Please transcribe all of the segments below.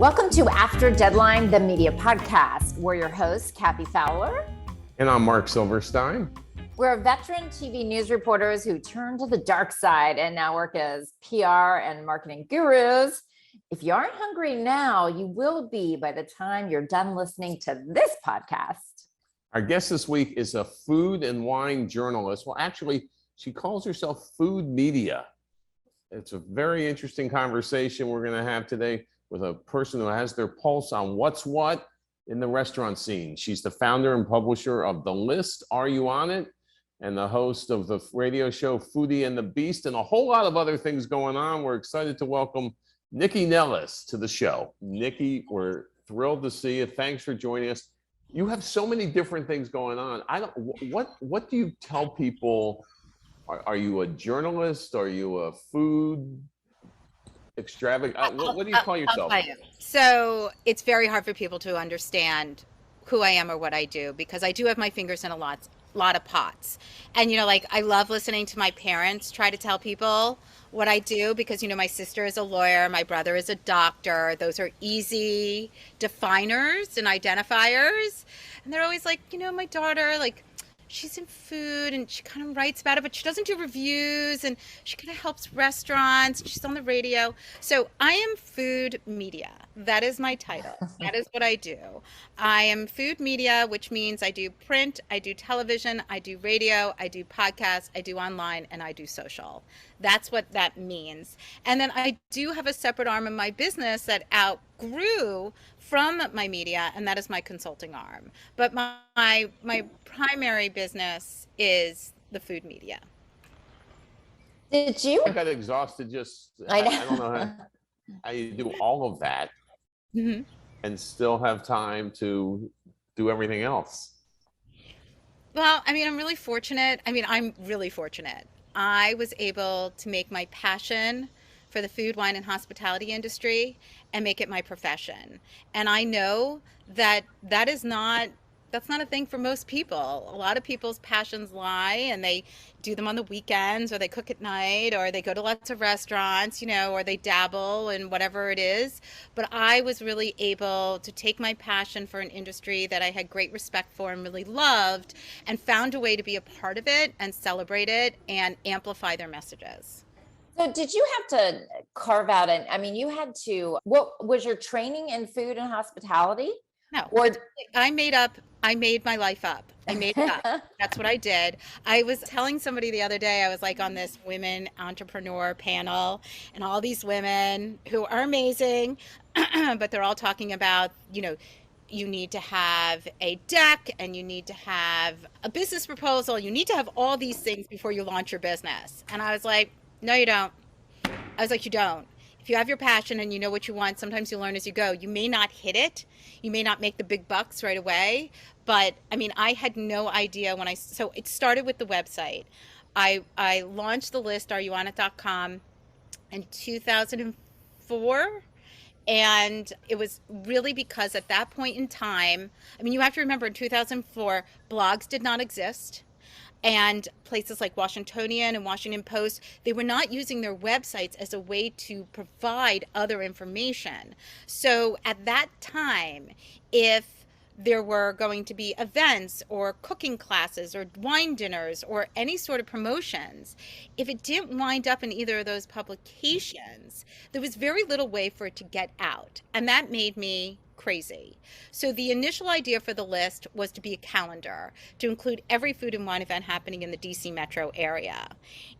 Welcome to After Deadline, the media podcast. We're your hosts, Kathy Fowler. And I'm Mark Silverstein. We're veteran TV news reporters who turned to the dark side and now work as PR and marketing gurus. If you aren't hungry now, you will be by the time you're done listening to this podcast. Our guest this week is a food and wine journalist. Well, actually, she calls herself food media. It's a very interesting conversation we're going to have today with a person who has their pulse on what's what in the restaurant scene. She's the founder and publisher of The List, Are You On It? And the host of the radio show Foodie and the Beast, and a whole lot of other things going on. We're excited to welcome Nycci Nellis to the show. Nycci, we're thrilled to see you. Thanks for joining us. You have so many different things going on. What do you tell people? Are you a journalist? Are you a food extravagant? What do you call yourself? So it's very hard for people to understand who I am or what I do, because I do have my fingers in a lot of pots. And, I love listening to my parents try to tell people what I do, because, my sister is a lawyer, my brother is a doctor. Those are easy definers and identifiers. And they're always like, my daughter, she's in food and she kind of writes about it, but she doesn't do reviews, and she kind of helps restaurants. She's on the radio. So I am food media. That is my title. That is what I do. I am food media, which means I do print, I do television, I do radio, I do podcasts, I do online, and I do social. That's what that means. And then I do have a separate arm of my business that outgrew from my media, and that is my consulting arm. But my primary business is the food media. Did you? I got exhausted I don't know how you do all of that and still have time to do everything else. Well, I'm really fortunate. I'm really fortunate. I was able to make my passion for the food, wine, and hospitality industry and make it my profession. And I know that that's not a thing for most people. A lot of people's passions lie, and they do them on the weekends, or they cook at night, or they go to lots of restaurants, or they dabble in whatever it is. But I was really able to take my passion for an industry that I had great respect for and really loved, and found a way to be a part of it and celebrate it and amplify their messages. So did you have to carve out what was your training in food and hospitality? No, I made my life up. I made it up. That's what I did. I was telling somebody the other day, I was on this women entrepreneur panel, and all these women who are amazing, but they're all talking about, you need to have a deck, and you need to have a business proposal. You need to have all these things before you launch your business. And I was like, no, you don't. I was like, you don't. If you have your passion and you know what you want, sometimes you learn as you go. You may not hit it. You may not make the big bucks right away. But I had no idea so it started with the website. I launched The List, areyouonit.com in 2004. And it was really because at that point in time, you have to remember, in 2004, blogs did not exist. And places like Washingtonian and Washington Post, they were not using their websites as a way to provide other information. So at that time, if there were going to be events or cooking classes or wine dinners or any sort of promotions, if it didn't wind up in either of those publications, there was very little way for it to get out. And that made me crazy. So the initial idea for The List was to be a calendar to include every food and wine event happening in the DC metro area.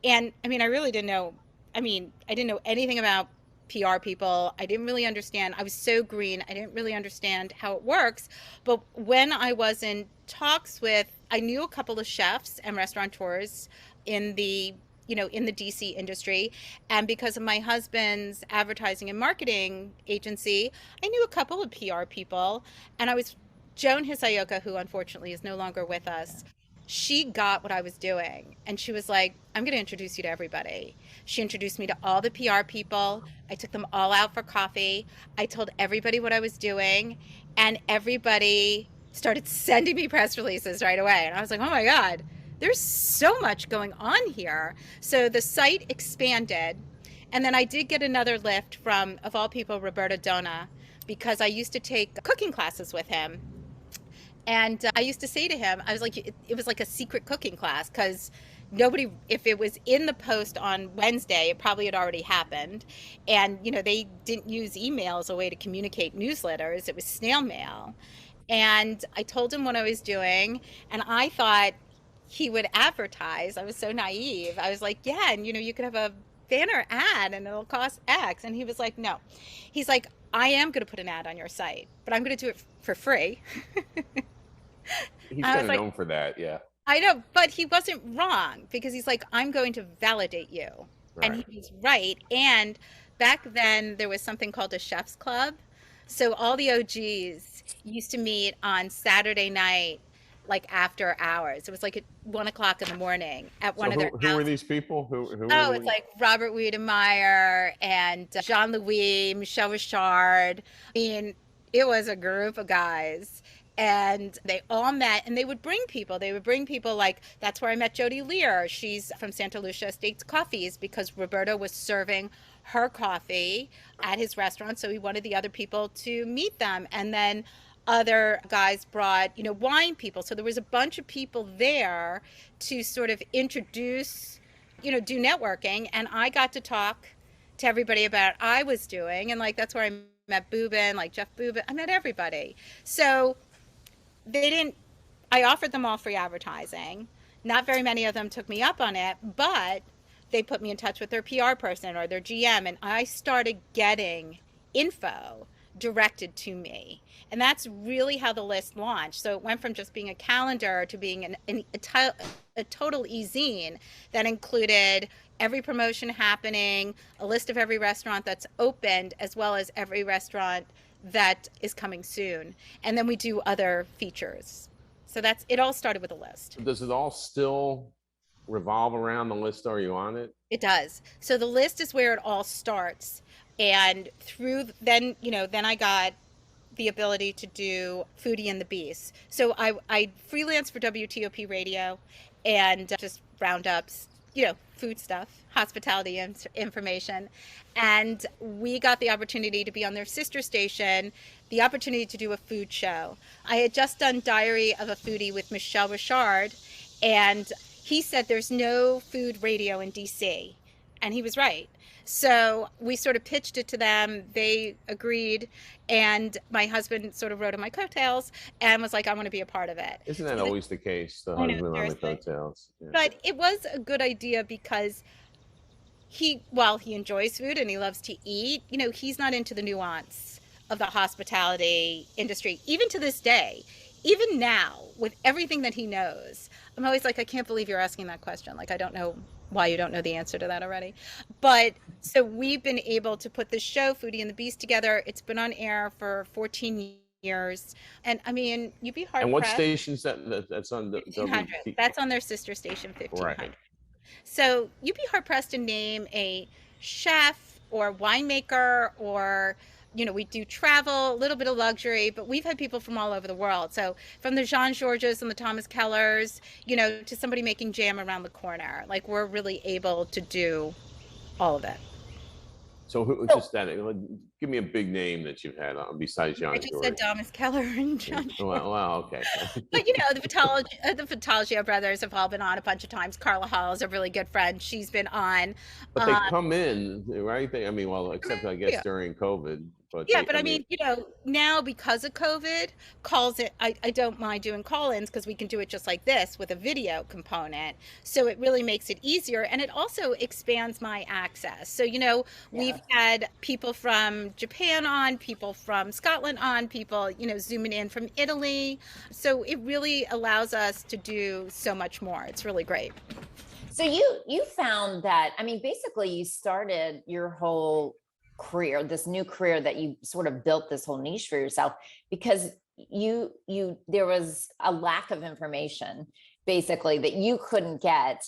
And I really didn't know, I didn't know anything about PR people. I didn't really understand. I was so green. I didn't really understand how it works. But when I was in talks I knew a couple of chefs and restaurateurs in the DC industry. And because of my husband's advertising and marketing agency, I knew a couple of PR people. And Joan Hisayoka, who unfortunately is no longer with us, she got what I was doing. And she was like, I'm going to introduce you to everybody. She introduced me to all the PR people. I took them all out for coffee. I told everybody what I was doing. And everybody started sending me press releases right away. And I was like, oh my God, there's so much going on here. So the site expanded. And then I did get another lift from, of all people, Roberta Dona, because I used to take cooking classes with him. And I used to say to him, I was like, it was like a secret cooking class because nobody, if it was in the post on Wednesday, it probably had already happened. And, they didn't use email as a way to communicate newsletters, it was snail mail. And I told him what I was doing, and I thought he would advertise. I was so naive. I was like, yeah, and you could have a banner ad and it'll cost X. And he was like, no. He's like, I am going to put an ad on your site, but I'm going to do it for free. He's kind of known for that, yeah. I know, but he wasn't wrong because he's like, I'm going to validate you. Right. And he was right. And back then there was something called a chef's club. So all the OGs used to meet on Saturday night, like after hours. It was like at 1:00 in the morning at one of their Who were these people? Who it's like Robert Wiedemeyer and Jean-Louis, Michel Richard. I mean, it was a group of guys. And they all met, and they would bring people. They would bring people like, that's where I met Jody Lear. She's from Santa Lucia Estates Coffees because Roberto was serving her coffee at his restaurant. So he wanted the other people to meet them. And then other guys brought, wine people. So there was a bunch of people there to sort of introduce, do networking. And I got to talk to everybody about what I was doing. And like, that's where I met Boobin, like Jeff Boobin. I met everybody. So I offered them all free advertising. Not very many of them took me up on it, but they put me in touch with their PR person or their GM, and I started getting info directed to me. And that's really how the list launched. So it went from just being a calendar to being a total e-zine that included every promotion happening, a list of every restaurant that's opened, as well as every restaurant that is coming soon. And then we do other features. So it all started with a list. Does it all still revolve around the list? Are you on it? It does. So the list is where it all starts. And then I got the ability to do Foodie and the Beast. So I freelanced for WTOP radio and just roundups, food stuff, hospitality information. And we got the opportunity to be on their sister station, the opportunity to do a food show. I had just done Diary of a Foodie with Michel Richard, and he said there's no food radio in DC. And he was right. So we sort of pitched it to them. They agreed. And my husband sort of rode on my coattails and was like, I want to be a part of it. Isn't that always the case? The husband on the coattails. Yeah. But it was a good idea because while he enjoys food and he loves to eat, he's not into the nuance of the hospitality industry, even to this day. Even now, with everything that he knows, I'm always like, I can't believe you're asking that question. Like, I don't know why you don't know the answer to that already. But so we've been able to put this show, Foodie and the Beast, together. It's been on air for 14 years. And I mean, you'd be hard pressed. And what station's that's on? 1500. That's on their sister station, 1500. Right. So you'd be hard pressed to name a chef or winemaker or, we do travel, a little bit of luxury, but we've had people from all over the world. So from the Jean Georges and the Thomas Kellers, to somebody making jam around the corner. Like, we're really able to do all of it. So just that, give me a big name that you've had on besides Jean Georges. I just said Thomas Keller and John George. Well, okay. But the Vitalogy brothers have all been on a bunch of times. Carla Hall is a really good friend. She's been on. But they come in, right? Except I guess during COVID. But now because of COVID, I don't mind doing call-ins because we can do it just like this with a video component. So it really makes it easier, and it also expands my access. So, we've had people from Japan on, people from Scotland on, people, zooming in from Italy. So it really allows us to do so much more. It's really great. So you found that, basically you started your whole career, this new career that you sort of built this whole niche for yourself because there was a lack of information basically that you couldn't get.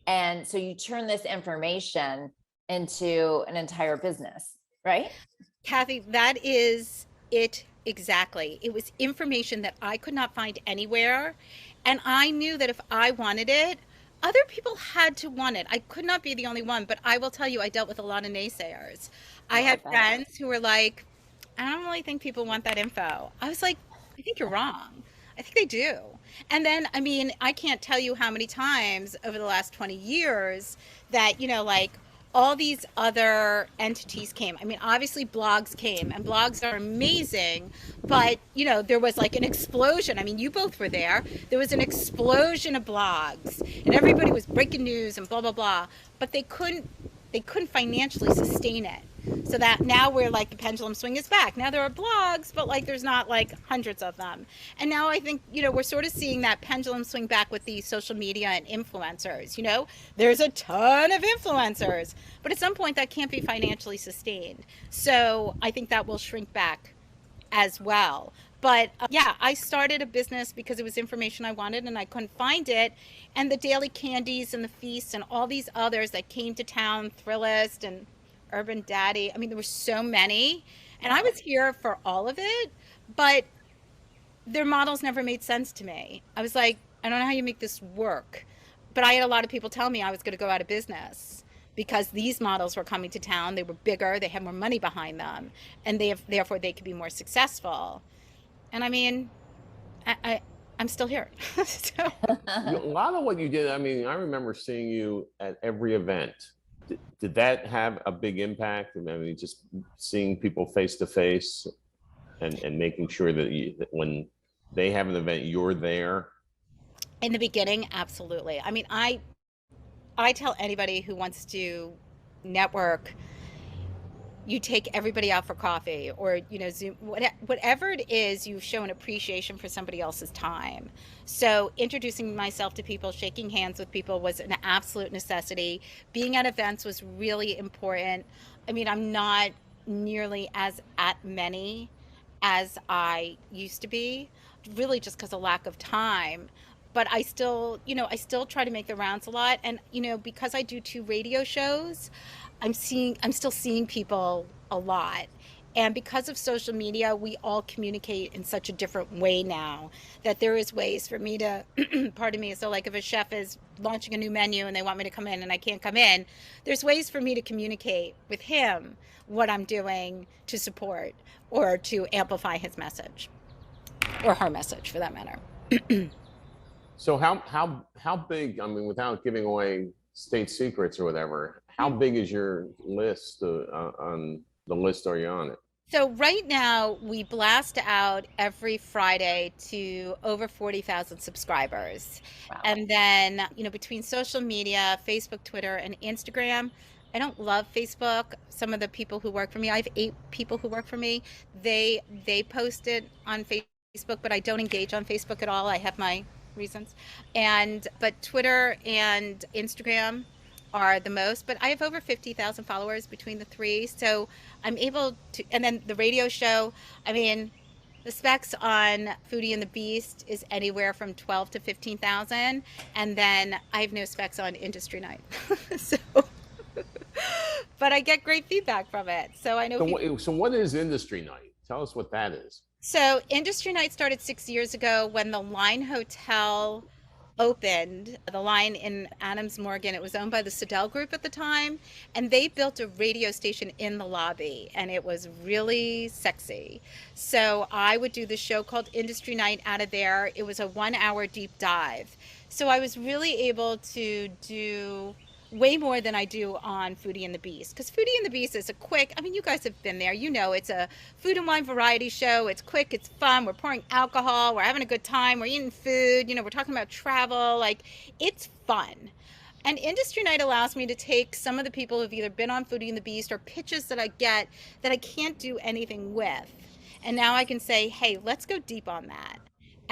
And so you turn this information into an entire business, right? Kathy, that is it exactly. It was information that I could not find anywhere. And I knew that if I wanted it, other people had to want it. I could not be the only one, but I will tell you, I dealt with a lot of naysayers. I had friends who were like, I don't really think people want that info. I was like, I think you're wrong. I think they do. And then, I mean, I can't tell you how many times over the last 20 years that, like all these other entities came. I mean, obviously blogs came and blogs are amazing, but, there was like an explosion. I mean, you both were there. There was an explosion of blogs and everybody was breaking news and blah, blah, blah, but they couldn't financially sustain it. So that now we're like the pendulum swing is back. Now there are blogs, but like there's not like hundreds of them. And now I think, we're sort of seeing that pendulum swing back with the social media and influencers. There's a ton of influencers, but at some point that can't be financially sustained. So I think that will shrink back as well. But yeah, I started a business because it was information I wanted and I couldn't find it. And the daily candies and the feasts and all these others that came to town, Thrillist and Urban Daddy. I mean, there were so many, and I was here for all of it, but their models never made sense to me. I was like, I don't know how you make this work. But I had a lot of people tell me I was going to go out of business because these models were coming to town. They were bigger, they had more money behind them, and therefore they could be more successful. And I mean, I'm still here. So. A lot of what you did, I mean, I remember seeing you at every event. Did that have a big impact? I mean, just seeing people face to face and making sure that when they have an event, you're there? In the beginning, absolutely. I mean, I tell anybody who wants to network, you take everybody out for coffee or, Zoom, whatever it is, you show an appreciation for somebody else's time. So introducing myself to people, shaking hands with people was an absolute necessity. Being at events was really important. I mean, I'm not nearly as at many as I used to be, really just because of lack of time. But I still try to make the rounds a lot. And, because I do 2 radio shows, I'm still seeing people a lot. And because of social media, we all communicate in such a different way now that there is ways for me to, pardon me, so like if a chef is launching a new menu and they want me to come in and I can't come in, there's ways for me to communicate with him what I'm doing to support or to amplify his message or her message for that matter. So how big, I mean, without giving away state secrets or whatever, how big is your list on the list are you on it? So right now we blast out every Friday to over 40,000 subscribers. Wow. And then, between social media, Facebook, Twitter, and Instagram, I don't love Facebook. Some of the people who work for me, I have 8 people who work for me. They post it on Facebook, but I don't engage on Facebook at all. I have my reasons. But Twitter and Instagram are the most, but I have over 50,000 followers between the 3. So I'm able to, and then the radio show, I mean, the specs on Foodie and the Beast is anywhere from 12 to 15,000. And then I have no specs on Industry Night. But I get great feedback from it. So I know. So what is Industry Night? Tell us what that is. So Industry Night started 6 years ago when the Line Hotel opened, the Line in Adams Morgan. It was owned by the Sedell Group at the time, and they built a radio station in the lobby, and it was really sexy. So I would do this show called Industry Night out of there. It was a 1-hour deep dive. So I was really able to do way more than I do on Foodie and the Beast. Because Foodie and the Beast is a quick, I mean, you guys have been there, it's a food and wine variety show. It's quick, it's fun, we're pouring alcohol, we're having a good time, we're eating food, we're talking about travel, like, it's fun. And Industry Night allows me to take some of the people who've either been on Foodie and the Beast or pitches that I get that I can't do anything with. And now I can say, hey, let's go deep on that.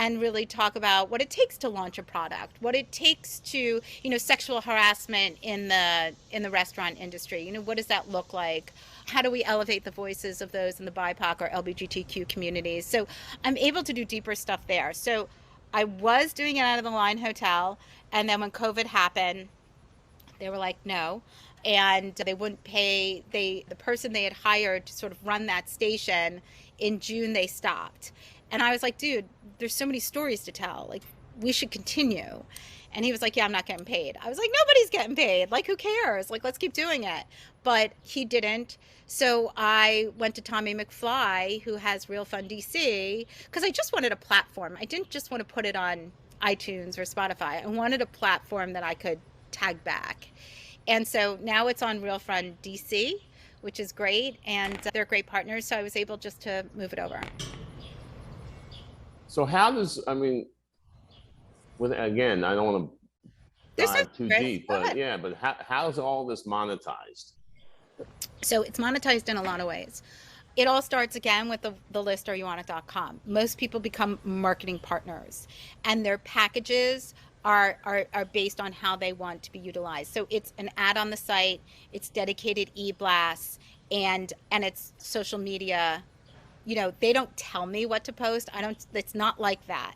And really talk about what it takes to launch a product, what it takes to, sexual harassment in the restaurant industry. What does that look like? How do we elevate the voices of those in the BIPOC or LGBTQ communities? So I'm able to do deeper stuff there. So I was doing it out of the Line Hotel, and then when COVID happened, they were like, no. And they wouldn't pay, the person they had hired to sort of run that station, in June they stopped. And I was like, dude, there's so many stories to tell. Like, we should continue. And he was like, yeah, I'm not getting paid. I was like, nobody's getting paid. Like, who cares? Like, let's keep doing it. But he didn't. So I went to Tommy McFly, who has Real Fun DC, because I just wanted a platform. I didn't just want to put it on iTunes or Spotify. I wanted a platform that I could tag back. And so now it's on Real Fun DC, which is great. And they're great partners. So I was able just to move it over. So how does, I mean, again, I don't want to dive too deep, but yeah, but how's all this monetized? So it's monetized in a lot of ways. It all starts again with the list areyouonit.com. Most people become marketing partners, and their packages are based on how they want to be utilized. So it's an ad on the site, it's dedicated e-blasts, and it's social media. You know, they don't tell me what to post. It's not like that.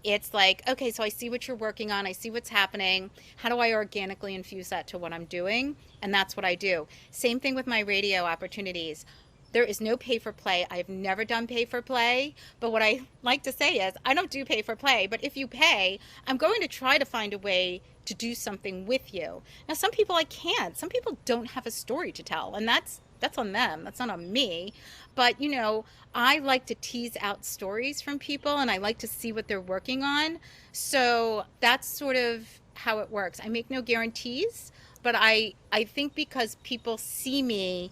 It's like, okay, so I see what you're working on. I see what's happening. How do I organically infuse that to what I'm doing? And that's what I do. Same thing with my radio opportunities. There is no pay for play. I've never done pay for play. But what I like to say is I don't do pay for play. But if you pay, I'm going to try to find a way to do something with you. Now, some people I can't. Some people don't have a story to tell. And that's on them. That's not on me. But, you know, I like to tease out stories from people, and I like to see what they're working on. So that's sort of how it works. I make no guarantees, but I think because people see me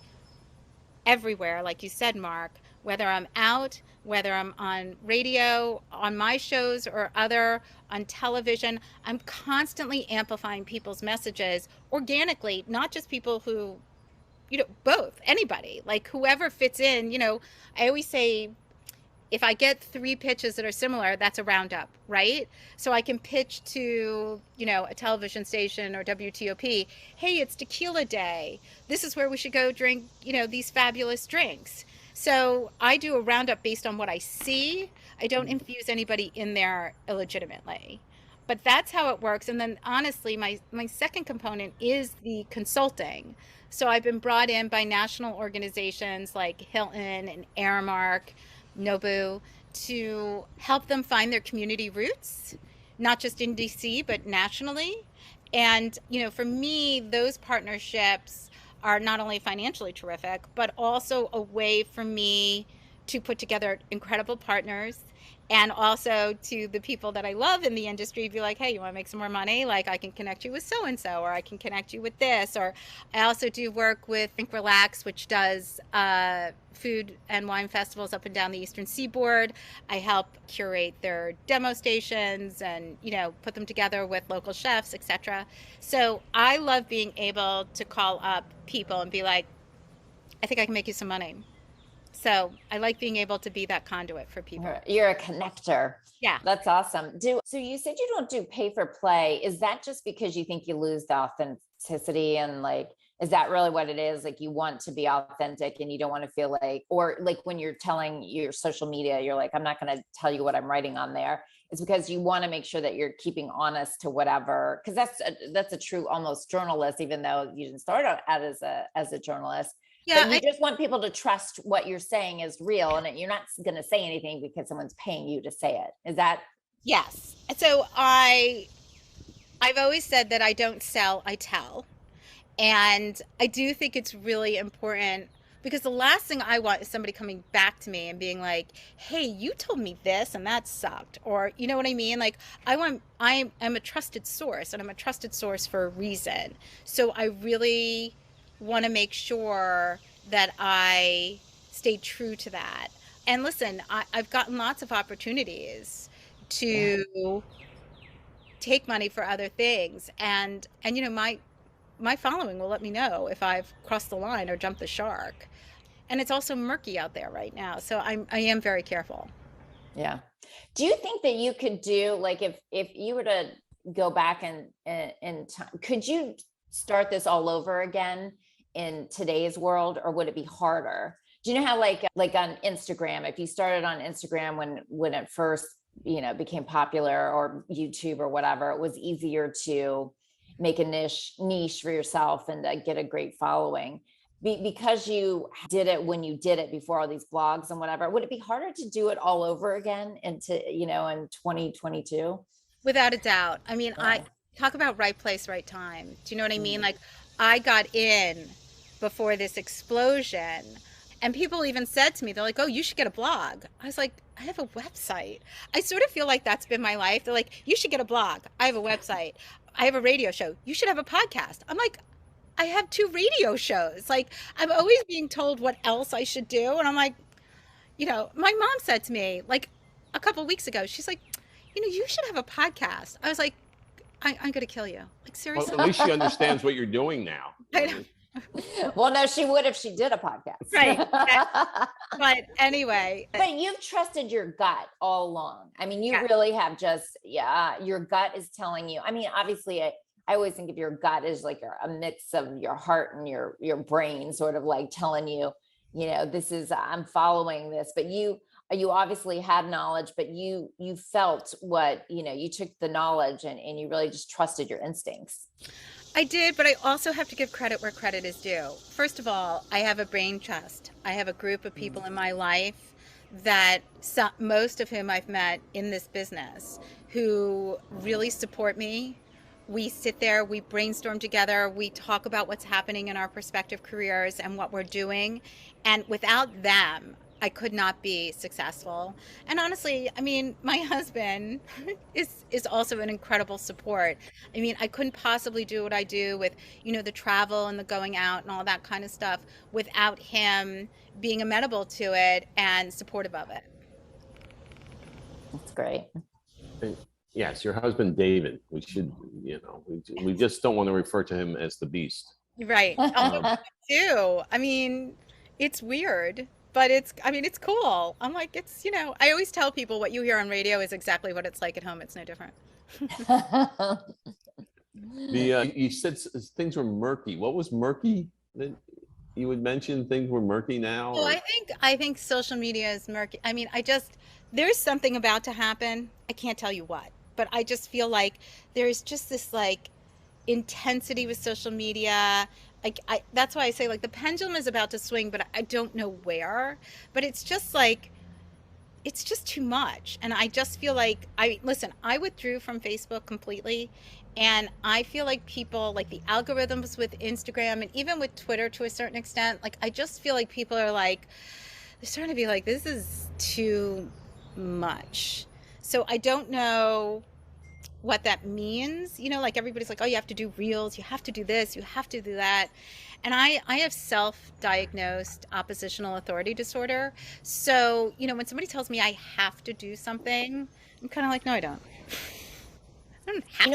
everywhere, like you said, Mark, whether I'm out, whether I'm on radio, on my shows or other, on television, I'm constantly amplifying people's messages organically, not just people who, you know, both, anybody, like whoever fits in. You know, I always say, if I get 3 pitches that are similar, that's a roundup, right? So I can pitch to, you know, a television station or WTOP, hey, it's tequila day. This is where we should go drink, you know, these fabulous drinks. So I do a roundup based on what I see. I don't infuse anybody in there illegitimately. But that's how it works. And then honestly, my second component is the consulting. So I've been brought in by national organizations like Hilton and Aramark, Nobu, to help them find their community roots, not just in DC, but nationally. And, you know, for me, those partnerships are not only financially terrific, but also a way for me to put together incredible partners, and also to the people that I love in the industry, be like, hey, you want to make some more money? Like, I can connect you with so-and-so, or I can connect you with this. Or I also do work with Think Relax, which does food and wine festivals up and down the Eastern Seaboard. I help curate their demo stations and, you know, put them together with local chefs, etc. So I love being able to call up people and be like, I think I can make you some money. So I like being able to be that conduit for people. You're a connector. Yeah. That's awesome. So you said you don't do pay for play. Is that just because you think you lose the authenticity, and like, is that really what it is? Like, you want to be authentic and you don't want to feel like, or like when you're telling your social media, you're like, I'm not going to tell you what I'm writing on there. It's because you want to make sure that you're keeping honest to whatever, because that's a true almost journalist, even though you didn't start out as a journalist. Yeah, but you just want people to trust what you're saying is real, and you're not going to say anything because someone's paying you to say it. Is that? Yes. So I've always said that I don't sell, I tell. And I do think it's really important, because the last thing I want is somebody coming back to me and being like, hey, you told me this and that sucked. Or, you know what I mean? Like, I'm a trusted source, and I'm a trusted source for a reason. So I really want to make sure that I stay true to that. And listen, I've gotten lots of opportunities to take money for other things. And you know, my following will let me know if I've crossed the line or jumped the shark. And it's also murky out there right now. So I am very careful. Yeah. Do you think that you could do, like, if you were to go back in time, could you start this all over again in today's world, or would it be harder? Do you know how like on Instagram, if you started on Instagram when it first, you know, became popular, or YouTube or whatever, it was easier to make a niche for yourself and get a great following because you did it when you did it before all these blogs and whatever. Would it be harder to do it all over again into, you know, in 2022? Without a doubt. I mean, I Yeah. talk about right place, right time. Do you know what I mean? Mm. Like, I got in before this explosion, and people even said to me, they're like, "Oh, you should get a blog." I was like, "I have a website." I sort of feel like that's been my life. They're like, "You should get a blog." I have a website. I have a radio show. You should have a podcast. I'm like, I have two radio shows. Like, I'm always being told what else I should do, and I'm like, my mom said to me like a couple weeks ago, she's like, you should have a podcast. I was like, I'm gonna kill you. Like, Well, seriously? at least she understands what you're doing now. I know. Well, no, she would if she did a podcast. Right. But anyway, But you've trusted your gut all along. I mean, you yeah, really have just, yeah, your gut is telling you. I mean, obviously, I always think of your gut as like a mix of your heart and your brain, sort of like telling you, this is, I'm following this. But you obviously had knowledge, but you felt what, you took the knowledge and you really just trusted your instincts. I did, but I also have to give credit where credit is due. First of all, I have a brain trust. I have a group of people in my life that most of whom I've met in this business who really support me. We sit there, we brainstorm together, we talk about what's happening in our respective careers and what we're doing. And without them, I could not be successful. And honestly, I mean, my husband is also an incredible support. I mean, I couldn't possibly do what I do with, the travel and the going out and all that kind of stuff without him being amenable to it and supportive of it. That's great. Yes, your husband, David. We should, we just don't want to refer to him as the beast. Right. I do. I mean, it's weird, but it's cool. I'm like, I always tell people what you hear on radio is exactly what it's like at home. It's no different. You said things were murky. What was murky? That you would mention things were murky now? Well, I think social media is murky. I mean, there's something about to happen. I can't tell you what, but I just feel like there's just this like intensity with social media. Like that's why I say like the pendulum is about to swing, but I don't know where. But it's just like it's just too much. And I just feel like I withdrew from Facebook completely. And I feel like people like the algorithms with Instagram and even with Twitter to a certain extent, like I just feel like people are like, they're starting to be like, this is too much. So I don't know what that means. Like everybody's like, oh, you have to do reels, you have to do this, you have to do that. And I have self-diagnosed oppositional authority disorder. So, when somebody tells me I have to do something, I'm kind of like, no, I don't. I don't have to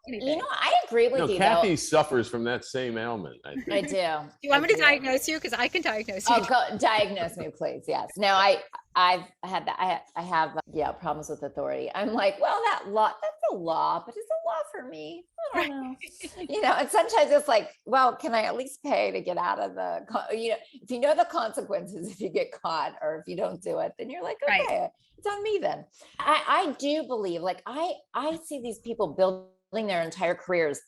do anything. I agree with you Kathy though. suffers from that same ailment. I do. Do you want me to diagnose you? Because I can diagnose you. Oh, go diagnose me, please. Yes. No, I've had that. I have problems with authority. I'm like, well, that's a law, but it's a law for me. I don't know. And sometimes it's like, well, can I at least pay to get out of the, if you know the consequences, if you get caught or if you don't do it, then you're like, okay, Right. it's on me then. I do believe, like, I see these people building their entire careers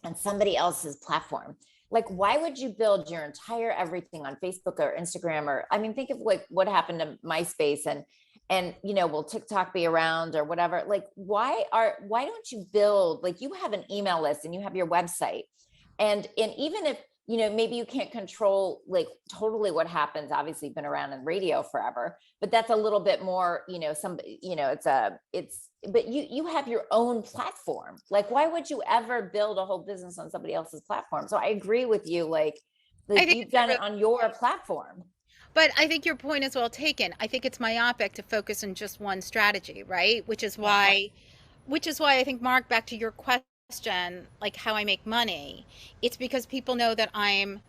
on somebody else's platform. Like, why would you build your entire everything on Facebook or Instagram? Or, I mean, think of like what happened to MySpace and will TikTok be around or whatever? Like, why don't you build, like, you have an email list and you have your website, and even if, maybe you can't control like totally what happens, obviously you've been around in radio forever, but that's a little bit more, but you have your own platform. Like, why would you ever build a whole business on somebody else's platform? So I agree with you. Like you've done it on your platform. But I think your point is well taken. I think it's myopic to focus on just one strategy, right? Which is why I think, Mark, back to your question, like how I make money, it's because people know that I'm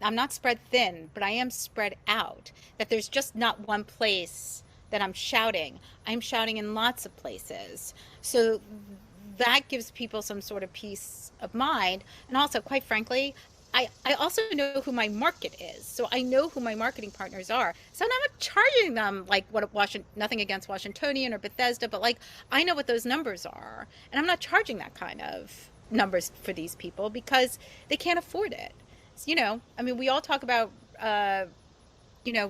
not spread thin, but I am spread out, that there's just not one place that I'm shouting. I'm shouting in lots of places. So that gives people some sort of peace of mind. And also, quite frankly, I also know who my market is. So I know who my marketing partners are. So I'm not charging them like nothing against Washingtonian or Bethesda, but like I know what those numbers are. And I'm not charging that kind of numbers for these people because they can't afford it. So, I mean, we all talk about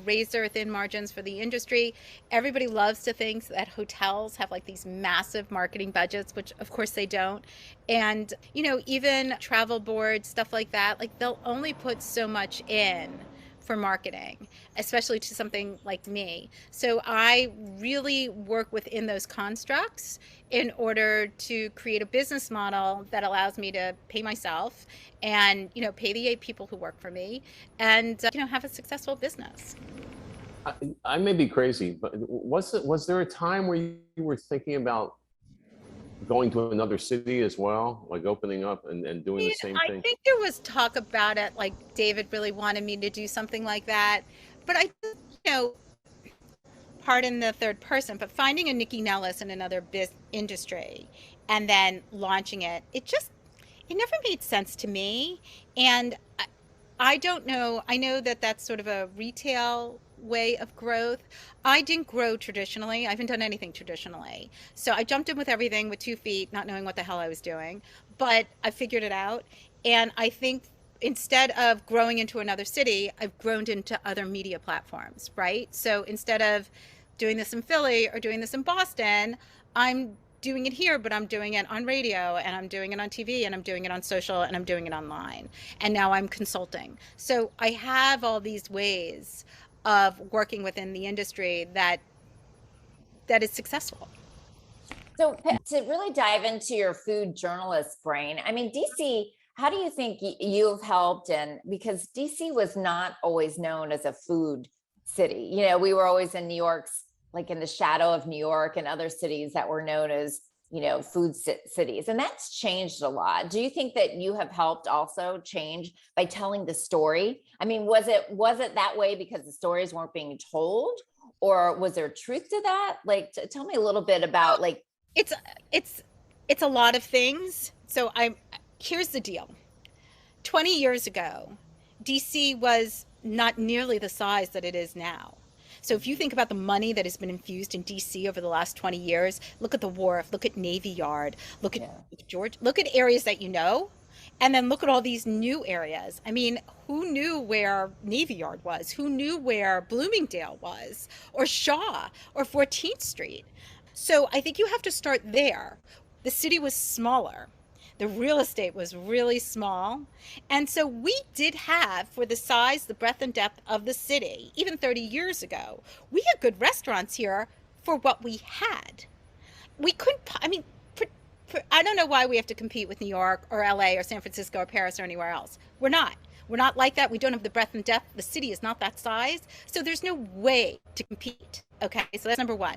razor thin margins for the industry. Everybody loves to think that hotels have like these massive marketing budgets, which of course they don't. And, even travel boards, stuff like that, like they'll only put so much in for marketing, especially to something like me. So I really work within those constructs in order to create a business model that allows me to pay myself and, pay the 8 people who work for me and, have a successful business. I may be crazy, but was there a time where you were thinking about going to another city as well, like opening up and doing the same thing? I think there was talk about it, like David really wanted me to do something like that. But pardon the third person, but finding a Nycci Nellis in another industry and then launching it, it never made sense to me. And I don't know. I know that that's sort of a retail way of growth. I didn't grow traditionally. I haven't done anything traditionally. So I jumped in with everything with 2 feet, not knowing what the hell I was doing, but I figured it out. And I think instead of growing into another city, I've grown into other media platforms, right? So instead of doing this in Philly or doing this in Boston, I'm doing it here, but I'm doing it on radio and I'm doing it on TV and I'm doing it on social and I'm doing it online. And now I'm consulting. So I have all these ways of working within the industry that is successful. So to really dive into your food journalist brain, I mean, DC, how do you think you've helped? And because DC was not always known as a food city, we were always in New York's, like in the shadow of New York and other cities that were known as, food cities. And that's changed a lot. Do you think that you have helped also change by telling the story? I mean, was it that way because the stories weren't being told, or was there truth to that? Like, tell me a little bit about like. It's a lot of things. So here's the deal. 20 years ago, DC was not nearly the size that it is now. So if you think about the money that has been infused in DC over the last 20 years, look at the Wharf, look at Navy Yard, look at George, look at areas that and then look at all these new areas. I mean, who knew where Navy Yard was? Who knew where Bloomingdale was, or Shaw, or 14th Street? So I think you have to start there. The city was smaller. The real estate was really small. And so we did have, for the size, the breadth and depth of the city, even 30 years ago, we had good restaurants here for what we had. We couldn't, I don't know why we have to compete with New York or LA or San Francisco or Paris or anywhere else. We're not like that. We don't have the breadth and depth. The city is not that size. So there's no way to compete. Okay, so that's number one.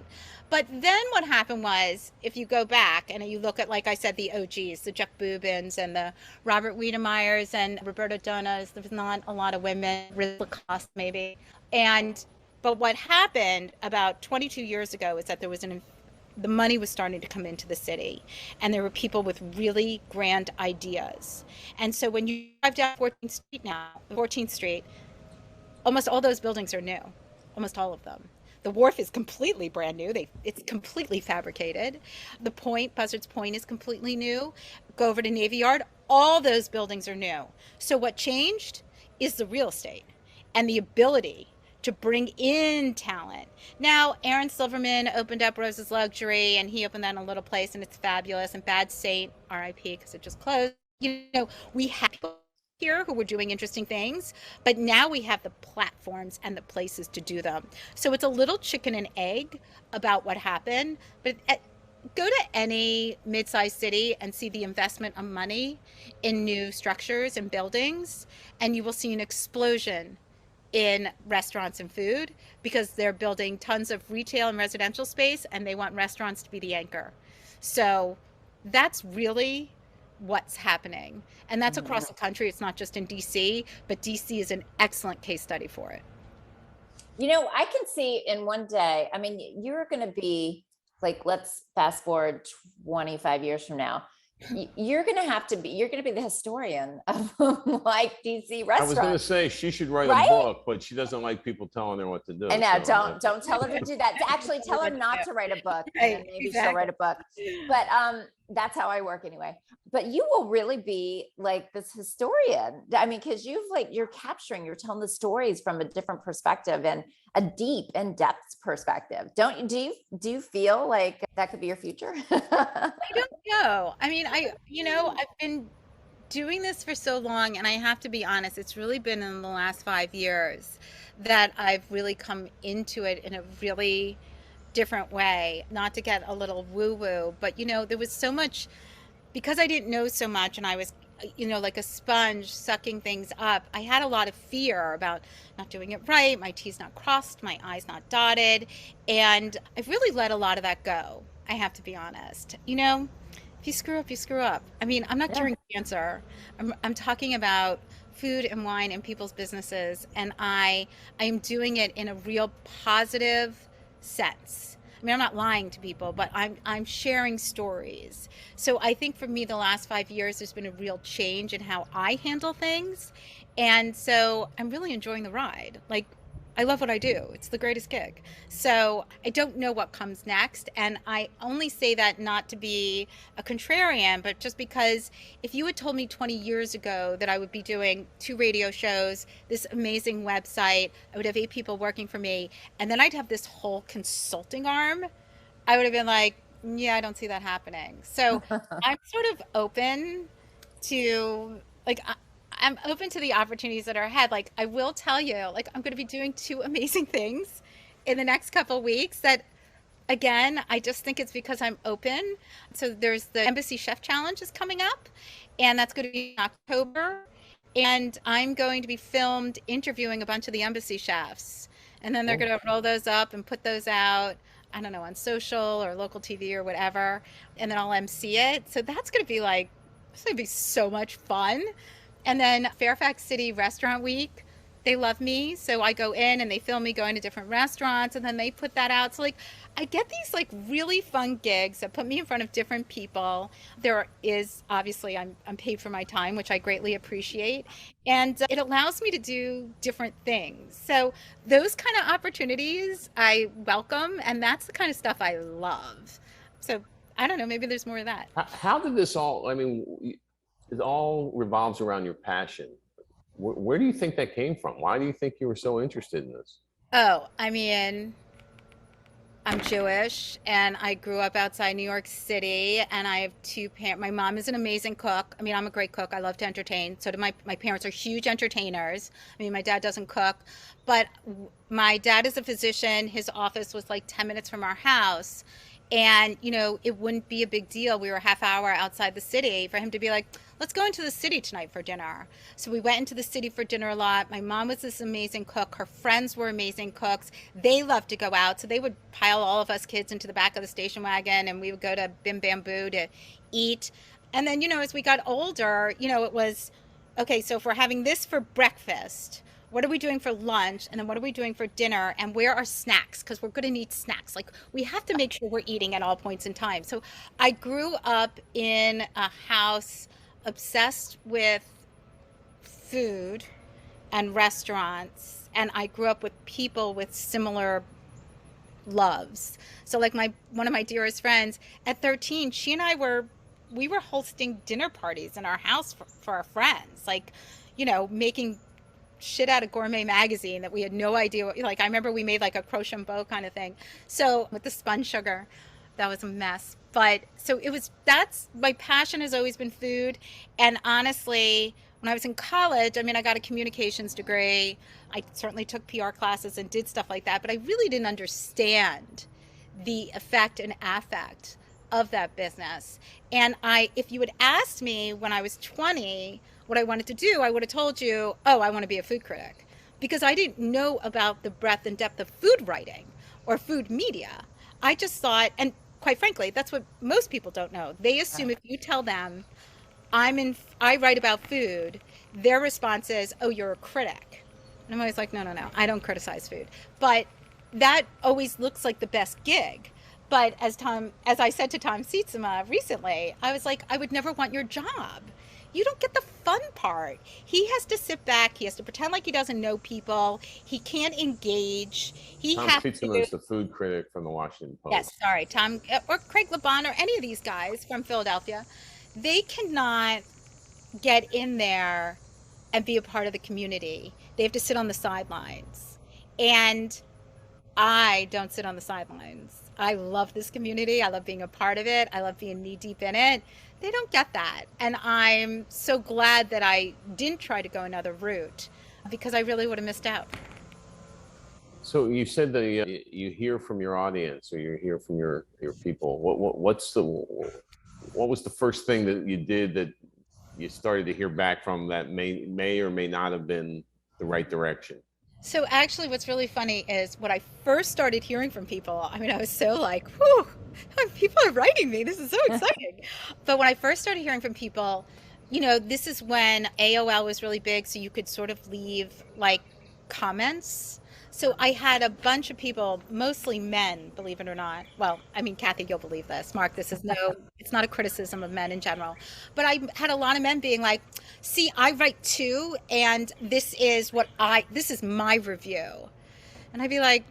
But then what happened was, if you go back and you look at, like I said, the OGs, the Jack Boobins and the Robert Wiedemeyers and Roberta Donas, there was not a lot of women, Riz Lacoste maybe. But what happened about 22 years ago is that there was the money was starting to come into the city, and there were people with really grand ideas. And so when you drive down 14th Street, almost all those buildings are new, almost all of them. The Wharf is completely brand new. It's completely fabricated. The Point, Buzzards Point, is completely new. Go over to Navy Yard, all those buildings are new. So what changed is the real estate and the ability to bring in talent. Now, Aaron Silverman opened up Rose's Luxury, and he opened that in a little place, and it's fabulous. And Bad Saint, RIP, because it just closed. We have people here who were doing interesting things, but now we have the platforms and the places to do them. So it's a little chicken and egg about what happened, but go to any mid-sized city and see the investment of money in new structures and buildings, and you will see an explosion in restaurants and food, because they're building tons of retail and residential space, and they want restaurants to be the anchor. So that's really what's happening. And that's across the country. It's not just in DC, but DC is an excellent case study for it. I can see in one day, I mean, you're going to be like, let's fast forward 25 years from now. You're going to be the historian of like DC restaurants. I was going to say she should write a book, but she doesn't like people telling her what to do. I know. Don't tell her to do that. Actually, tell her not to write a book, and then maybe she'll write a book. But That's how I work anyway. But you will really be like this historian. I mean, because you're capturing, you're telling the stories from a different perspective and a deep in-depth perspective. Don't you? Do you feel like that could be your future? I don't know. I mean, I've been doing this for so long, and I have to be honest, it's really been in the last 5 years that I've really come into it in a really different way. Not to get a little woo-woo, but there was so much because I didn't know so much and I was, like a sponge sucking things up. I had a lot of fear about not doing it right, my T's not crossed, my I's not dotted. And I've really let a lot of that go. I have to be honest. If you screw up, you screw up. I mean, I'm not Yeah. curing cancer. I'm talking about food and wine and people's businesses. And I am doing it in a real positive sense. I mean, I'm not lying to people, but I'm sharing stories. So I think for me, the last 5 years, there's been a real change in how I handle things. And so I'm really enjoying the ride. Like, I love what I do. It's the greatest gig. So I don't know what comes next. And I only say that not to be a contrarian, but just because if you had told me 20 years ago that I would be doing 2 radio shows, this amazing website, I would have 8 people working for me, and then I'd have this whole consulting arm, I would have been like, yeah, I don't see that happening. So I'm sort of open to like I'm open to the opportunities that are ahead. Like I will tell you, like I'm going to be doing 2 amazing things in the next couple weeks that again, I just think it's because I'm open. So there's the Embassy Chef Challenge is coming up, and that's going to be in October. And I'm going to be filmed interviewing a bunch of the embassy chefs. And then they're Oh, going to roll those up and put those out, I don't know, on social or local TV or whatever. And then I'll MC it. So that's going to be like, it's going to be so much fun. And then Fairfax City Restaurant Week, they love me. So I go in and they film me going to different restaurants and then they put that out. So like I get these like really fun gigs that put me in front of different people. There is obviously I'm paid for my time, which I greatly appreciate. And it allows me to do different things. So those kind of opportunities I welcome, and that's the kind of stuff I love. So I don't know, maybe there's more of that. how did this all, I mean, it all revolves around your passion. Where do you think that came from? Why do you think you were so interested in this? Oh, I mean, I'm Jewish and I grew up outside New York City and I have 2 parents. My mom is an amazing cook. I mean, I'm a great cook. I love to entertain. So do my parents are huge entertainers. I mean, my dad doesn't cook, but my dad is a physician. His office was like 10 minutes from our house. And, it wouldn't be a big deal. We were a half hour outside the city for him to be like, let's go into the city tonight for dinner. So we went into the city for dinner a lot. My mom was this amazing cook. Her friends were amazing cooks. They loved to go out. So they would pile all of us kids into the back of the station wagon and we would go to Bim Bamboo to eat. And then, as we got older, it was, okay, so if we're having this for breakfast, what are we doing for lunch? And then what are we doing for dinner? And where are snacks? Because we're going to need snacks. Like we have to make sure we're eating at all points in time. So I grew up in a house obsessed with food and restaurants. And I grew up with people with similar loves. So like one of my dearest friends at 13, she and we were hosting dinner parties in our house for our friends, like, making shit out of gourmet magazine that we had no idea what, like I remember we made like a crochambou kind of thing. So with the spun sugar, that was a mess. But so that's my passion has always been food. And honestly, when I was in college, I mean, I got a communications degree. I certainly took PR classes and did stuff like that, but I really didn't understand the effect and affect of that business. And if you had asked me when I was 20 what I wanted to do, I would have told you, oh, I want to be a food critic, because I didn't know about the breadth and depth of food writing or food media. I just thought, and quite frankly, that's what most people don't know. They assume if you tell them I write about food, their response is, oh, you're a critic. And I'm always like, no, I don't criticize food. But that always looks like the best gig. But as I said to Tom Sietsema recently, I was like, I would never want your job. You don't get the fun part. He has to sit back. He has to pretend like he doesn't know people. He can't engage. He Tom has Pizzaman to. is the food critic from the Washington Yes, Post. sorry, Tom or Craig Laban or any of these guys from Philadelphia. They cannot get in there and be a part of the community. They have to sit on the sidelines. And I don't sit on the sidelines. I love this community. I love being a part of it. I love being knee deep in it. They don't get that. And I'm so glad that I didn't try to go another route because I really would have missed out. So you said that you hear from your audience, or you hear from your people. What was the first thing that you did that you started to hear back from that may or may not have been the right direction? So actually what's really funny is when I first started hearing from people, I mean, I was so like, whew, people are writing me. This is so exciting. But when I first started hearing from people, this is when AOL was really big. So you could sort of leave like comments. So I had a bunch of people, mostly men, believe it or not. Well, I mean, Kathy, you'll believe this. Mark, it's not a criticism of men in general. But I had a lot of men being like, see, I write too, and this is my review. And I'd be like,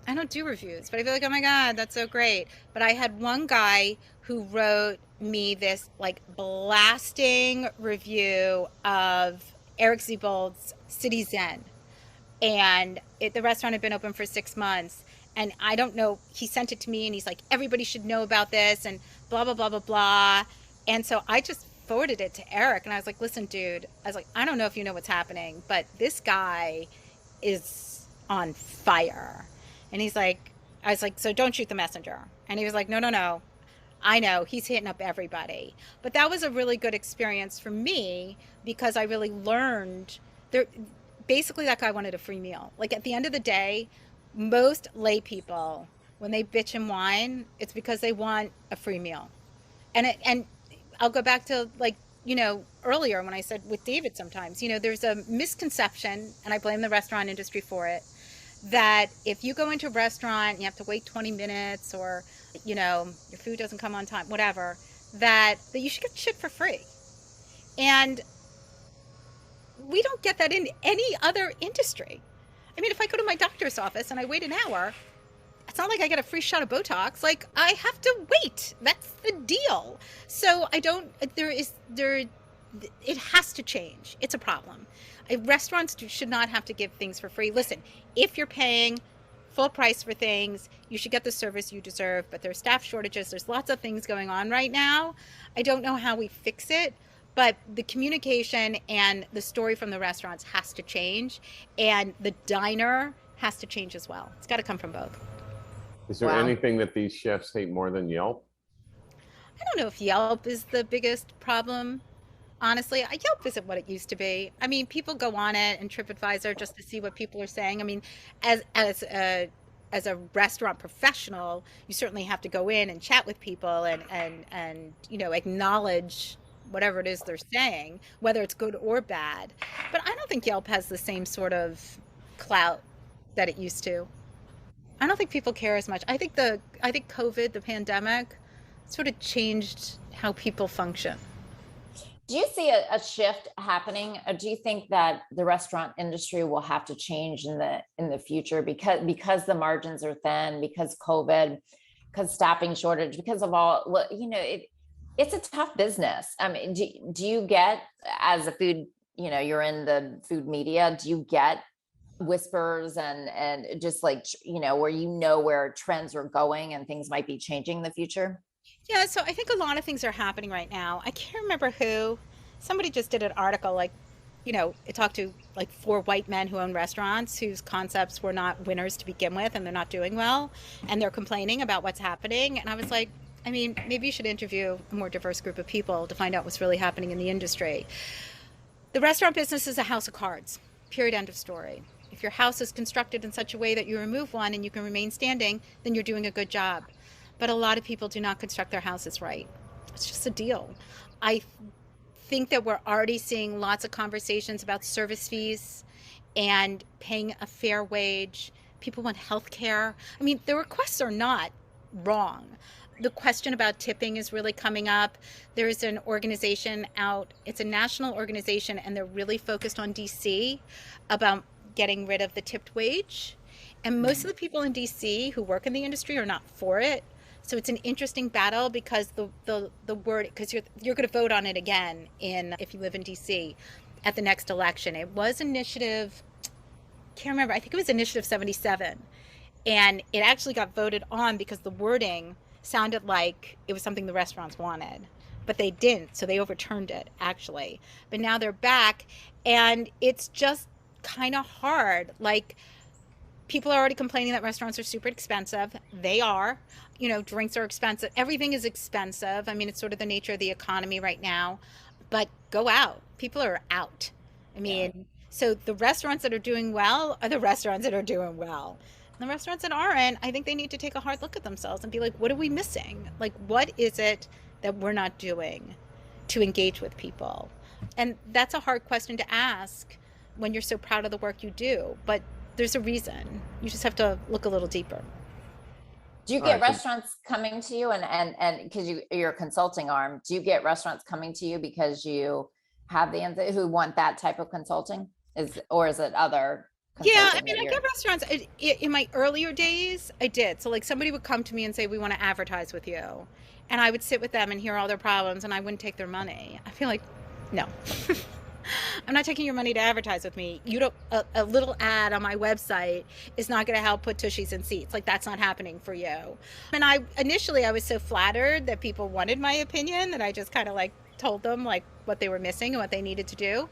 I don't do reviews, but I'd be like, oh my God, that's so great. But I had one guy who wrote me this like blasting review of Eric Ziebold's City Zen, and the restaurant had been open for 6 months, and I don't know, he sent it to me and he's like, everybody should know about this and blah blah blah blah blah. And so I just forwarded it to Eric, and I was like, listen dude, I was like, I don't know if you know what's happening, but this guy is on fire. And I was like, so don't shoot the messenger. And he was like, no no no, I know he's hitting up everybody. But that was a really good experience for me because I really learned there. Basically, that guy wanted a free meal. Like at the end of the day, most lay people, when they bitch and whine, it's because they want a free meal. And I'll go back to like, earlier when I said with David sometimes, there's a misconception, and I blame the restaurant industry for it, that if you go into a restaurant and you have to wait 20 minutes or, your food doesn't come on time, whatever, that you should get shit for free. And we don't get that in any other industry. I mean, if I go to my doctor's office and I wait an hour, it's not like I get a free shot of Botox. Like, I have to wait. That's the deal. So it has to change. It's a problem. Restaurants should not have to give things for free. Listen, if you're paying full price for things, you should get the service you deserve, but there's staff shortages. There's lots of things going on right now. I don't know how we fix it, but the communication and the story from the restaurants has to change, and the diner has to change as well. It's got to come from both. Is there anything that these chefs hate more than Yelp? I don't know if Yelp is the biggest problem. Honestly, Yelp isn't what it used to be. I mean, people go on it and TripAdvisor just to see what people are saying. I mean, as a restaurant professional, you certainly have to go in and chat with people and acknowledge whatever it is they're saying, whether it's good or bad. But I don't think Yelp has the same sort of clout that it used to. I don't think people care as much. I think COVID, the pandemic, sort of changed how people function. Do you see a shift happening? Or do you think that the restaurant industry will have to change in the future because the margins are thin, because COVID, because staffing shortage, because of all, it's a tough business. I mean, do you get, as a food, you're in the food media, do you get whispers and just like, where trends are going and things might be changing in the future? Yeah, so I think a lot of things are happening right now. I can't remember who. Somebody just did an article, like, it talked to like 4 white men who own restaurants whose concepts were not winners to begin with, and they're not doing well, and they're complaining about what's happening. And I was like, I mean, maybe you should interview a more diverse group of people to find out what's really happening in the industry. The restaurant business is a house of cards, period, end of story. If your house is constructed in such a way that you remove one and you can remain standing, then you're doing a good job. But a lot of people do not construct their houses right. It's just a deal. I think that we're already seeing lots of conversations about service fees and paying a fair wage. People want health care. I mean, the requests are not wrong. the question about tipping is really coming up. There's an organization out, it's a national organization, and they're really focused on DC about getting rid of the tipped wage. And most of the people in DC who work in the industry are not for it. So it's an interesting battle because the word, because you're going to vote on it again in, if you live in DC, at the next election. It was initiative, can't remember, I think it was initiative 77. And it actually got voted on because the wording sounded like it was something the restaurants wanted, but they didn't. So they overturned it, actually. But now they're back, and it's just kind of hard. Like, people are already complaining that restaurants are super expensive. They are. You know, drinks are expensive. Everything is expensive. I mean, it's sort of the nature of the economy right now. But go out. People are out. I mean, so the restaurants that are doing well are the restaurants that are doing well. And the restaurants that aren't, I think they need to take a hard look at themselves and be like, what are we missing? Like, what is it that we're not doing to engage with people? And that's a hard question to ask when you're so proud of the work you do. But there's a reason. You just have to look a little deeper. Do you get restaurants coming to you and because you're a consulting arm, do you get restaurants coming to you because you have who want that type of consulting? Or is it other? Yeah, I mean, I get restaurants. In my earlier days, I did. So like somebody would come to me and say, we want to advertise with you. And I would sit with them and hear all their problems, and I wouldn't take their money. I feel like, no. I'm not taking your money to advertise with me. You don't, a little ad on my website is not going to help put tushies in seats. Like, that's not happening for you. And initially I was so flattered that people wanted my opinion that I just kind of like told them like what they were missing and what they needed to do.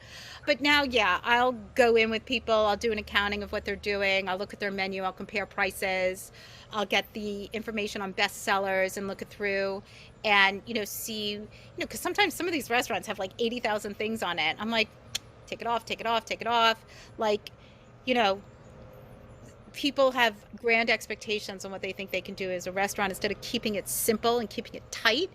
But now, yeah, I'll go in with people. I'll do an accounting of what they're doing. I'll look at their menu. I'll compare prices. I'll get the information on bestsellers and look it through and, see, because sometimes some of these restaurants have like 80,000 things on it. I'm like, take it off, take it off, take it off. Like, people have grand expectations on what they think they can do as a restaurant instead of keeping it simple and keeping it tight.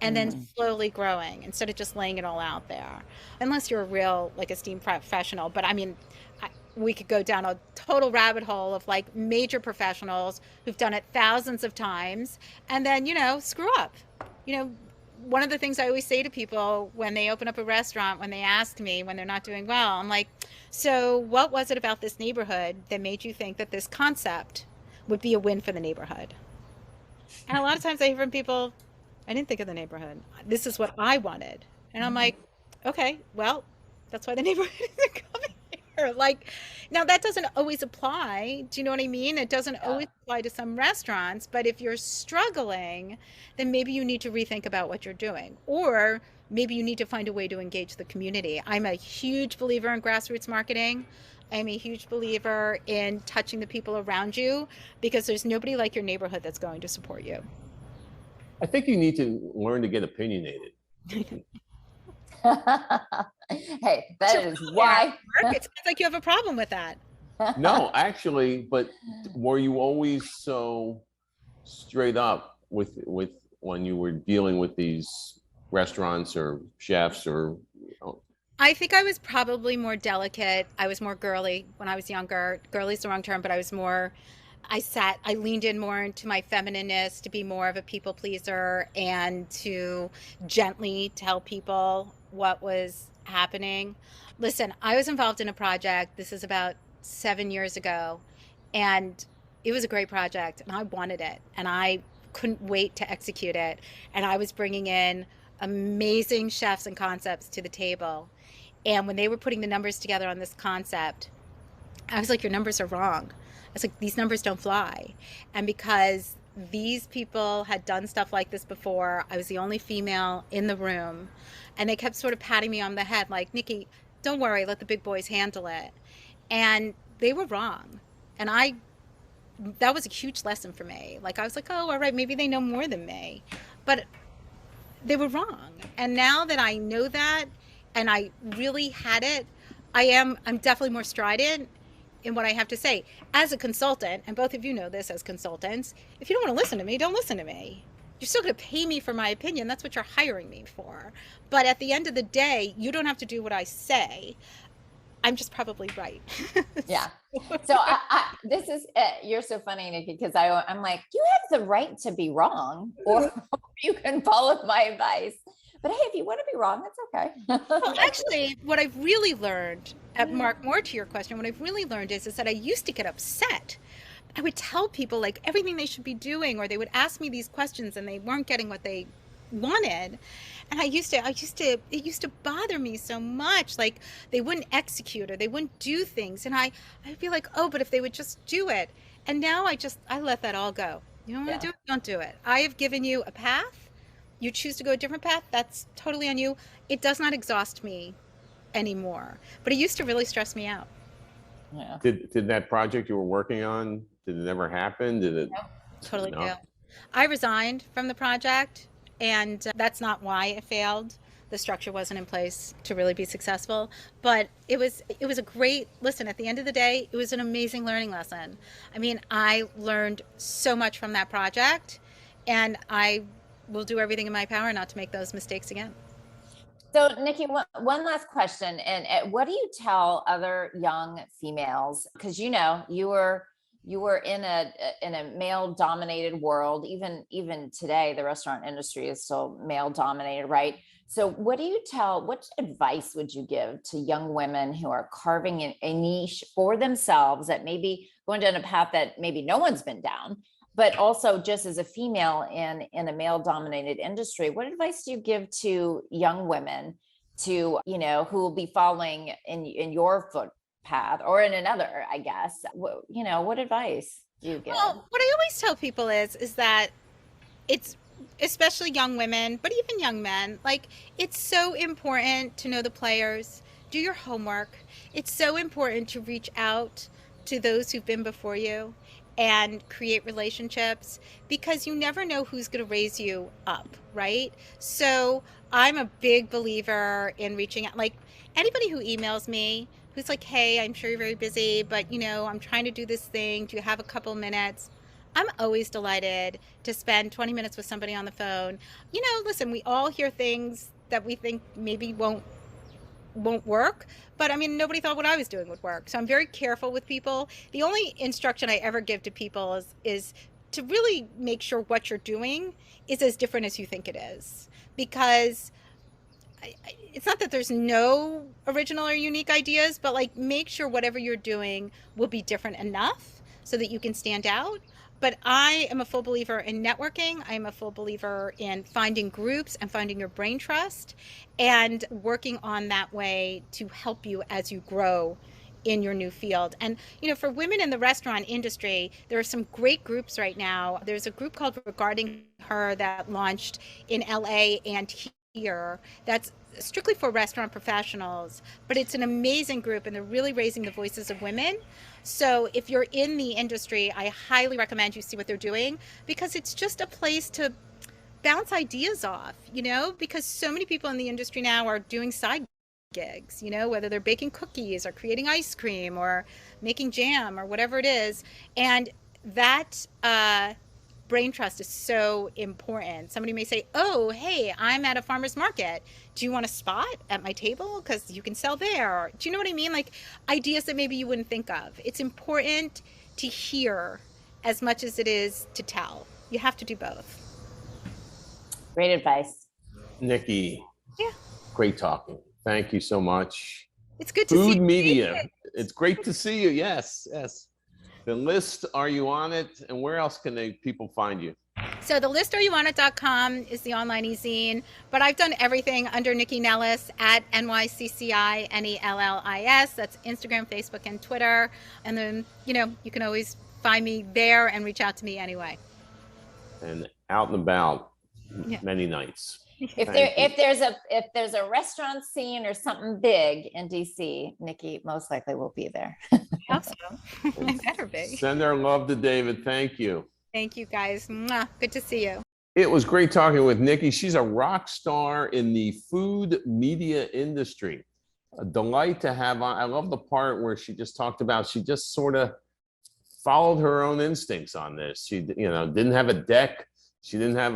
And then slowly growing instead of just laying it all out there. Unless you're a real, like, esteemed professional. But I mean, we could go down a total rabbit hole of like major professionals who've done it thousands of times and then, screw up. One of the things I always say to people when they open up a restaurant, when they ask me when they're not doing well, I'm like, so what was it about this neighborhood that made you think that this concept would be a win for the neighborhood? And a lot of times I hear from people, I didn't think of the neighborhood. This is what I wanted. And I'm like, okay, well, that's why the neighborhood isn't coming here. Like, now that doesn't always apply. Do you know what I mean? It doesn't always apply to some restaurants, but if you're struggling, then maybe you need to rethink about what you're doing. Or maybe you need to find a way to engage the community. I'm a huge believer in grassroots marketing. I'm a huge believer in touching the people around you because there's nobody like your neighborhood that's going to support you. I think you need to learn to get opinionated. Hey, that is why. It sounds like you have a problem with that. No, actually, but were you always so straight up with when you were dealing with these restaurants or chefs or? I think I was probably more delicate. I was more girly when I was younger. Girly's the wrong term, but I was more. I leaned in more into my feminineness to be more of a people pleaser and to gently tell people what was happening. Listen, I was involved in a project. This is about 7 years ago, and it was a great project, and I wanted it, and I couldn't wait to execute it. And I was bringing in amazing chefs and concepts to the table. And when they were putting the numbers together on this concept, I was like, your numbers are wrong. I was like, these numbers don't fly. And because these people had done stuff like this before, I was the only female in the room. And they kept sort of patting me on the head like, Nycci, don't worry, let the big boys handle it. And they were wrong. And that was a huge lesson for me. Like, I was like, oh, all right, maybe they know more than me. But they were wrong. And now that I know that, and I really had it, I'm definitely more strident in what I have to say. As a consultant, and both of you know this as consultants, if you don't want to listen to me, don't listen to me. You're still going to pay me for my opinion. That's what you're hiring me for. But at the end of the day, you don't have to do what I say. I'm just probably right. Yeah. So this is, you're so funny, Nikki, because I'm like, you have the right to be wrong, or you can follow my advice. But hey, if you want to be wrong, that's Well, okay. actually, what I've really learned, Mark, more to your question, what I've really learned is that I used to get upset. I would tell people like everything they should be doing, or they would ask me these questions and they weren't getting what they wanted. And it used to bother me so much. Like they wouldn't execute or they wouldn't do things. And I'd be like, oh, but if they would just do it. And now I let that all go. You don't want to Yeah. do it? Don't do it. I have given you a path. You choose to go a different path. That's totally on you. It does not exhaust me anymore. But it used to really stress me out. Yeah. Did that project you were working on, did it ever happen? Did it? Totally No. failed. I resigned from the project, and that's not why it failed. The structure wasn't in place to really be successful, but it was a great listen. At the end of the day, it was an amazing learning lesson. I mean, I learned so much from that project, and I will do everything in my power not to make those mistakes again. So, Nikki, one last question. And what do you tell other young females? Because you were in a male dominated world. Even today, the restaurant industry is still male dominated, right? So, what advice would you give to young women who are carving a niche for themselves, that maybe going down a path that maybe no one's been down? But also, just as a female in a male dominated industry, what advice do you give to young women to, who will be following in your footpath or in another, I guess? What advice do you give? Well, what I always tell people is that it's especially young women, but even young men, like it's so important to know the players, do your homework. It's so important to reach out to those who've been before you and create relationships, because you never know who's going to raise you up, right? So I'm a big believer in reaching out. Like anybody who emails me who's like, hey, I'm sure you're very busy, but I'm trying to do this thing. Do you have a couple minutes? I'm always delighted to spend 20 minutes with somebody on the phone. Listen, we all hear things that we think maybe won't work, but I mean, nobody thought what I was doing would work. So I'm very careful with people. The only instruction I ever give to people is to really make sure what you're doing is as different as you think it is, because it's not that there's no original or unique ideas, but like make sure whatever you're doing will be different enough so that you can stand out. But I am a full believer in networking. I am a full believer in finding groups and finding your brain trust and working on that way to help you as you grow in your new field. And for women in the restaurant industry, there are some great groups right now. There's a group called Regarding Her that launched in LA and here, that's strictly for restaurant professionals, but it's an amazing group and they're really raising the voices of women. So if you're in the industry, I highly recommend you see what they're doing, because it's just a place to bounce ideas off, because so many people in the industry now are doing side gigs, whether they're baking cookies or creating ice cream or making jam or whatever it is. And that brain trust is so important. Somebody may say, oh, hey, I'm at a farmer's market. Do you want a spot at my table? Because you can sell there. Do you know what I mean? Like ideas that maybe you wouldn't think of. It's important to hear as much as it is to tell. You have to do both. Great advice. Nikki, Yeah. great talking. Thank you so much. It's good to see you. Food media. It's great to see you. Yes, yes. The list, are you on it? And where else can people find you? So the list, areyouonit.com is the online e-zine, but I've done everything under Nycci Nellis at NYCCI-NELLIS. That's Instagram, Facebook, and Twitter. And then, you can always find me there and reach out to me anyway. And out and about many nights. If there's a restaurant scene or something big in DC, Nikki most likely will be there. I hope so. I better be. Send our love to David. Thank you. Thank you, guys. Mwah. Good to see you. It was great talking with Nikki. She's a rock star in the food media industry. A delight to have on. I love the part where she just talked about, she just sort of followed her own instincts on this. She, didn't have a deck. She didn't have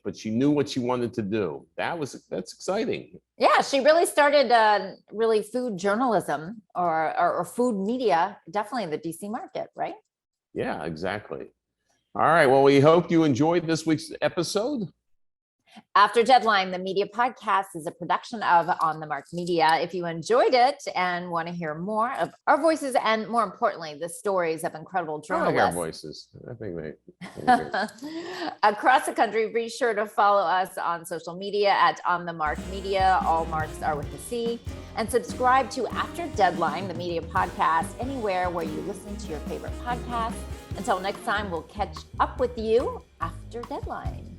but she knew what she wanted to do. That's exciting. Yeah, she really started really food journalism or food media, definitely in the DC market, right? Yeah, exactly. All right. Well, we hope you enjoyed this week's episode. After Deadline, the media podcast is a production of On the Mark Media. If you enjoyed it and want to hear more of our voices and more importantly, the stories of incredible I like our journalists voices. I think they across the country, be sure to follow us on social media at On the Mark Media. All marks are with a C. And subscribe to After Deadline, the media podcast, anywhere where you listen to your favorite podcasts. Until next time, we'll catch up with you after Deadline.